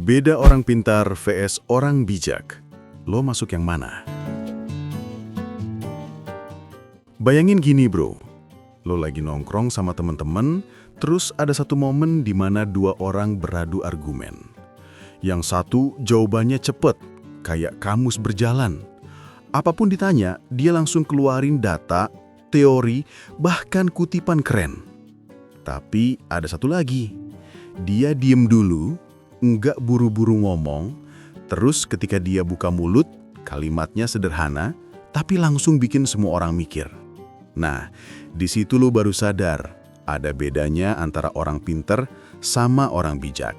Beda orang pintar vs orang bijak. Lo masuk yang mana? Bayangin gini bro, lo lagi nongkrong sama temen-temen, terus ada satu momen di mana dua orang beradu argumen. Yang satu jawabannya cepet, kayak kamus berjalan. Apapun ditanya, dia langsung keluarin data, teori, bahkan kutipan keren. Tapi ada satu lagi, dia diem dulu, nggak buru-buru ngomong, terus ketika dia buka mulut, kalimatnya sederhana, tapi langsung bikin semua orang mikir. Nah, di situ lo baru sadar, ada bedanya antara orang pinter sama orang bijak.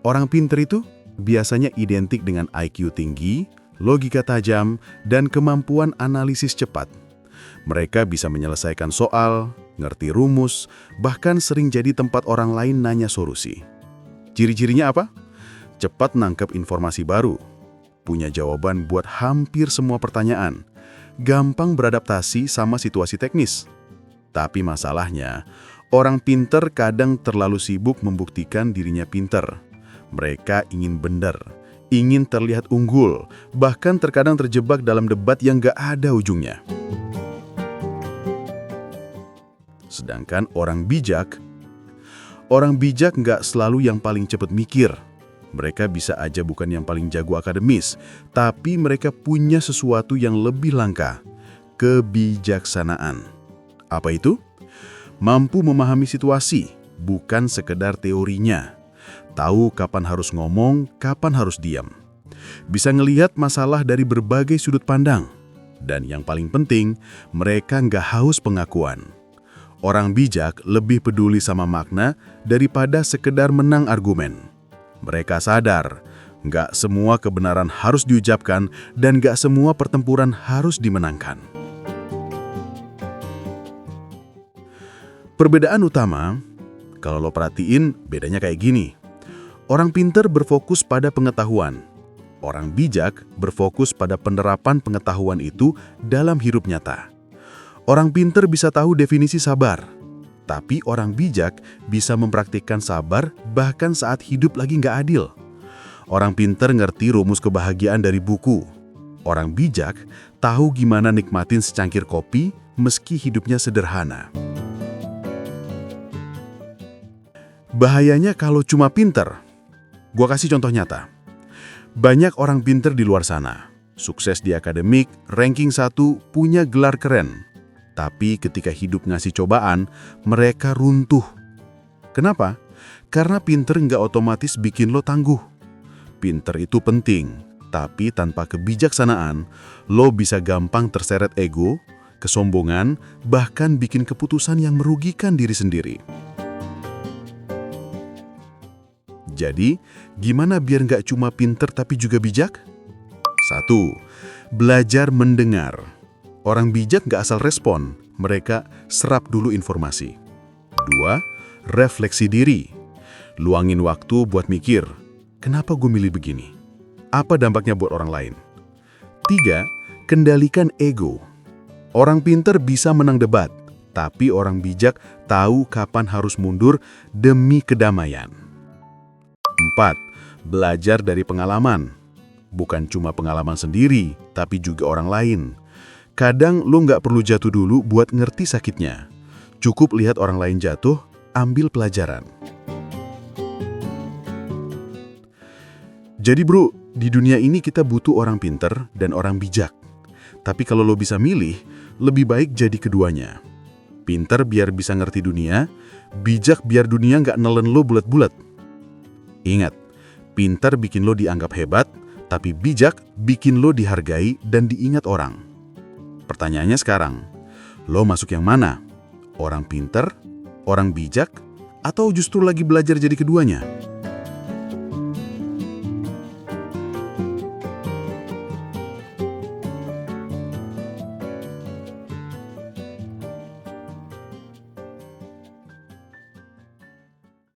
Orang pinter itu biasanya identik dengan IQ tinggi, logika tajam, dan kemampuan analisis cepat. Mereka bisa menyelesaikan soal, ngerti rumus, bahkan sering jadi tempat orang lain nanya solusi. Ciri-cirinya apa? Cepat nangkep informasi baru, punya jawaban buat hampir semua pertanyaan, gampang beradaptasi sama situasi teknis. Tapi masalahnya, orang pinter kadang terlalu sibuk membuktikan dirinya pinter. Mereka ingin benar, ingin terlihat unggul, bahkan terkadang terjebak dalam debat yang gak ada ujungnya. Sedangkan orang bijak nggak selalu yang paling cepat mikir. Mereka bisa aja bukan yang paling jago akademis, tapi mereka punya sesuatu yang lebih langka, kebijaksanaan. Apa itu? Mampu memahami situasi, bukan sekedar teorinya. Tahu kapan harus ngomong, kapan harus diam. Bisa ngelihat masalah dari berbagai sudut pandang. Dan yang paling penting, mereka nggak haus pengakuan. Orang bijak lebih peduli sama makna daripada sekedar menang argumen. Mereka sadar, nggak semua kebenaran harus diucapkan dan nggak semua pertempuran harus dimenangkan. Perbedaan utama, kalau lo perhatiin, bedanya kayak gini. Orang pinter berfokus pada pengetahuan. Orang bijak berfokus pada penerapan pengetahuan itu dalam hidup nyata. Orang pinter bisa tahu definisi sabar, tapi orang bijak bisa mempraktikkan sabar bahkan saat hidup lagi nggak adil. Orang pinter ngerti rumus kebahagiaan dari buku. Orang bijak tahu gimana nikmatin secangkir kopi meski hidupnya sederhana. Bahayanya kalau cuma pinter. Gua kasih contoh nyata. Banyak orang pinter di luar sana, sukses di akademik, ranking 1, punya gelar keren. Tapi ketika hidup ngasih cobaan, mereka runtuh. Kenapa? Karena pinter nggak otomatis bikin lo tangguh. Pinter itu penting, tapi tanpa kebijaksanaan, lo bisa gampang terseret ego, kesombongan, bahkan bikin keputusan yang merugikan diri sendiri. Jadi, gimana biar nggak cuma pinter tapi juga bijak? 1. Belajar mendengar. Orang bijak nggak asal respon, mereka serap dulu informasi. 2. Refleksi diri. Luangin waktu buat mikir, kenapa gue milih begini? Apa dampaknya buat orang lain? 3. Kendalikan ego. Orang pinter bisa menang debat, tapi orang bijak tahu kapan harus mundur demi kedamaian. 4. Belajar dari pengalaman. Bukan cuma pengalaman sendiri, tapi juga orang lain. Kadang lo nggak perlu jatuh dulu buat ngerti sakitnya. Cukup lihat orang lain jatuh, ambil pelajaran. Jadi bro, di dunia ini kita butuh orang pinter dan orang bijak. Tapi kalau lo bisa milih, lebih baik jadi keduanya. Pinter biar bisa ngerti dunia, bijak biar dunia nggak nelen lo bulat-bulat. Ingat, pinter bikin lo dianggap hebat, tapi bijak bikin lo dihargai dan diingat orang. Pertanyaannya sekarang, lo masuk yang mana? Orang pinter, orang bijak, atau justru lagi belajar jadi keduanya?